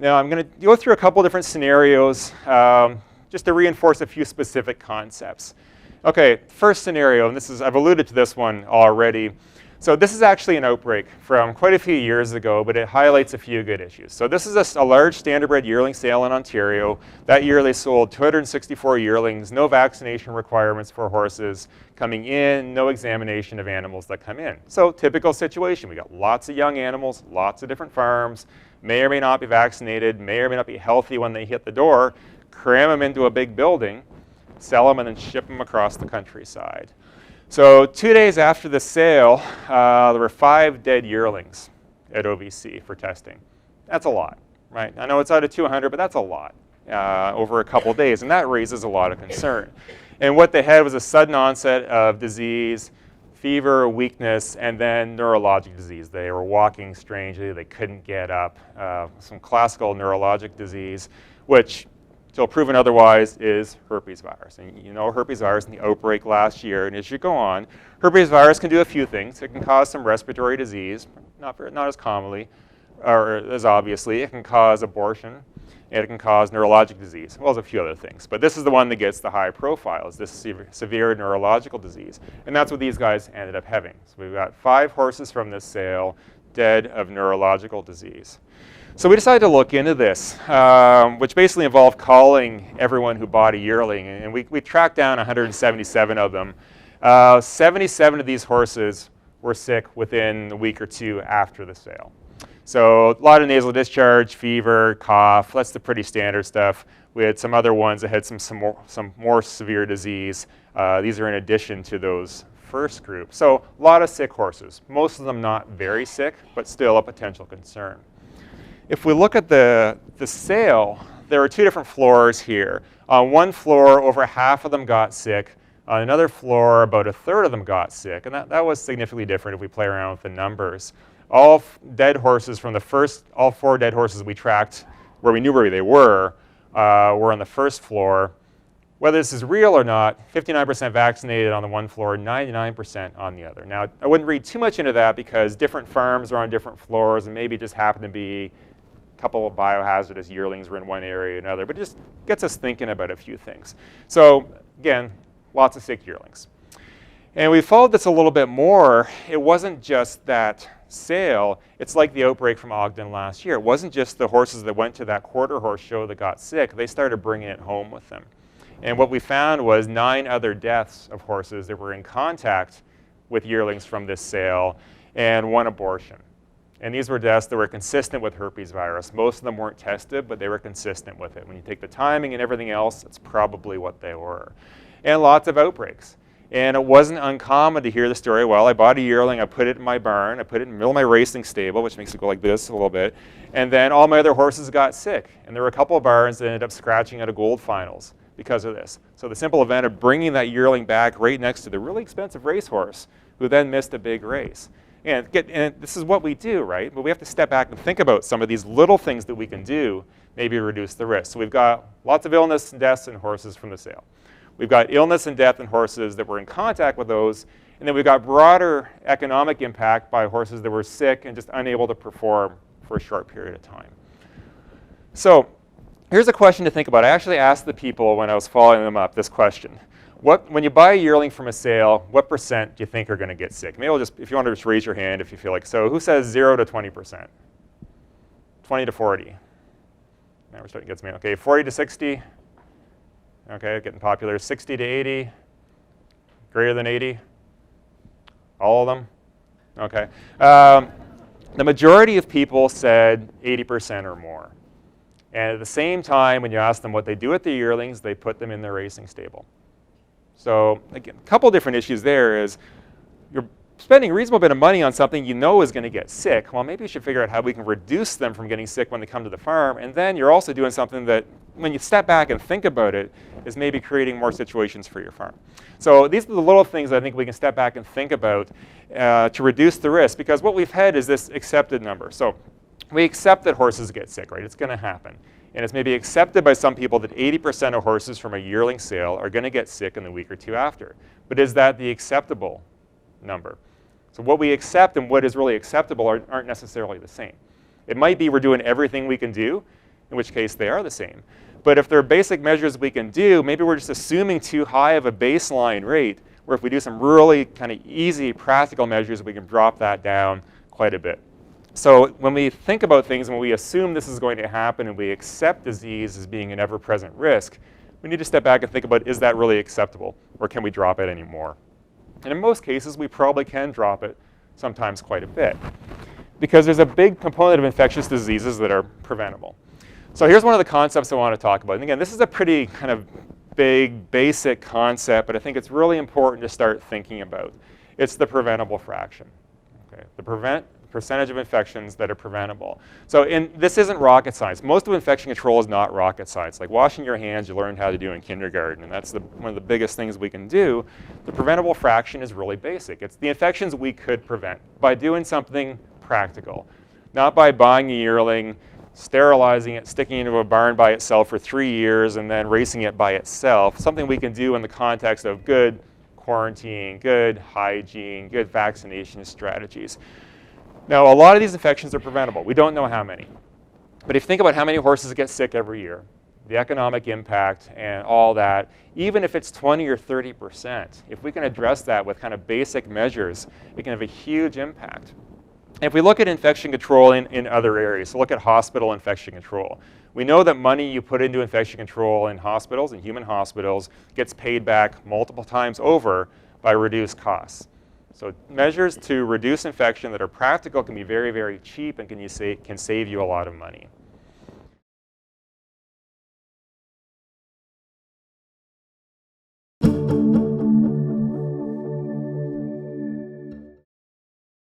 Now I'm going to go through a couple different scenarios just to reinforce a few specific concepts. Okay, first scenario, and this is, I've alluded to this one already. So this is actually an outbreak from quite a few years ago, but it highlights a few good issues. So this is a large standardbred yearling sale in Ontario. That year they sold 264 yearlings, no vaccination requirements for horses coming in, no examination of animals that come in. So typical situation, we got lots of young animals, lots of different farms, may or may not be vaccinated, may or may not be healthy when they hit the door, cram them into a big building, sell them and then ship them across the countryside. So 2 days after the sale, there were 5 dead yearlings at OVC for testing. That's a lot, right? I know it's out of 200, but that's a lot over a couple days, and that raises a lot of concern. And what they had was a sudden onset of disease, fever, weakness, and then neurologic disease. They were walking strangely, they couldn't get up, some classical neurologic disease, which, till proven otherwise, is herpes virus. And you know herpes virus in the outbreak last year, and as you go on, herpes virus can do a few things. It can cause some respiratory disease, not as commonly, or as obviously. It can cause abortion, and it can cause neurologic disease, as well as a few other things. But this is the one that gets the high profile, is this severe neurological disease. And that's what these guys ended up having. So we've got 5 horses from this sale dead of neurological disease. So we decided to look into this, which basically involved calling everyone who bought a yearling, and we tracked down 177 of them. 77 of these horses were sick within a week or 2 after the sale. So a lot of nasal discharge, fever, cough, that's the pretty standard stuff. We had some other ones that had some more severe disease. These are in addition to those first group. So a lot of sick horses, most of them not very sick, but still a potential concern. If we look at the sale, there are 2 different floors here. On one floor, over half of them got sick. On another floor, about a third of them got sick. And that was significantly different if we play around with the numbers. All dead horses from the first, all 4 dead horses we tracked where we knew where they were on the first floor. Whether this is real or not, 59% vaccinated on the one floor, 99% on the other. Now, I wouldn't read too much into that because different farms are on different floors and maybe it just happened to be couple of biohazardous yearlings were in one area or another, but it just gets us thinking about a few things. So again, lots of sick yearlings. And we followed this a little bit more. It wasn't just that sale. It's like the outbreak from Ogden last year. It wasn't just the horses that went to that quarter horse show that got sick. They started bringing it home with them. And what we found was 9 other deaths of horses that were in contact with yearlings from this sale and 1 abortion. And these were deaths that were consistent with herpes virus. Most of them weren't tested, but they were consistent with it. When you take the timing and everything else, it's probably what they were. And lots of outbreaks. And it wasn't uncommon to hear the story, well, I bought a yearling, I put it in my barn, I put it in the middle of my racing stable, which makes it go like this a little bit, and then all my other horses got sick. And there were a couple of barns that ended up scratching out of gold finals because of this. So the simple event of bringing that yearling back right next to the really expensive racehorse who then missed a big race. And this is what we do, right? But we have to step back and think about some of these little things that we can do, maybe reduce the risk. So we've got lots of illness and deaths in horses from the sale. We've got illness and death in horses that were in contact with those. And then we've got broader economic impact by horses that were sick and just unable to perform for a short period of time. So here's a question to think about. I actually asked the people when I was following them up this question. When you buy a yearling from a sale, what percent do you think are going to get sick? Maybe I'll just, if you want to just raise your hand if you feel like so. Who says 0 to 20%? 20 to 40. Now we're starting to get some, okay, 40 to 60. Okay, getting popular. 60 to 80. Greater than 80. All of them. Okay. The majority of people said 80% or more. And at the same time, when you ask them what they do with the yearlings, they put them in their racing stable. So again, a couple different issues there is you're spending a reasonable bit of money on something you know is going to get sick. Well, maybe you should figure out how we can reduce them from getting sick when they come to the farm. And then you're also doing something that, when you step back and think about it, is maybe creating more situations for your farm. So these are the little things I think we can step back and think about to reduce the risk, because what we've had is this accepted number. So we accept that horses get sick, right? It's going to happen. And it's maybe accepted by some people that 80% of horses from a yearling sale are going to get sick in the week or 2 after. But is that the acceptable number? So what we accept and what is really acceptable aren't necessarily the same. It might be we're doing everything we can do in which case they are the same. But if there are basic measures we can do, maybe we're just assuming too high of a baseline rate, where if we do some really kind of easy practical measures, we can drop that down quite a bit. So when we think about things, when we assume this is going to happen and we accept disease as being an ever-present risk, we need to step back and think about, is that really acceptable, or can we drop it anymore? And in most cases, we probably can drop it, sometimes quite a bit, because there's a big component of infectious diseases that are preventable. So here's one of the concepts I want to talk about. And again, this is a pretty kind of big, basic concept, but I think it's really important to start thinking about. It's the preventable fraction. Okay? The percentage of infections that are preventable. So this isn't rocket science. Most of infection control is not rocket science. Like washing your hands, you learned how to do in kindergarten, and that's one of the biggest things we can do. The preventable fraction is really basic. It's the infections we could prevent by doing something practical, not by buying a yearling, sterilizing it, sticking it into a barn by itself for 3 years, and then racing it by itself. Something we can do in the context of good quarantine, good hygiene, good vaccination strategies. Now, a lot of these infections are preventable. We don't know how many. But if you think about how many horses get sick every year, the economic impact and all that, even if it's 20 or 30%, if we can address that with kind of basic measures, it can have a huge impact. If we look at infection control in other areas, so look at hospital infection control. We know that money you put into infection control in hospitals, in human hospitals, gets paid back multiple times over by reduced costs. So measures to reduce infection that are practical can be very, very cheap and can save you a lot of money.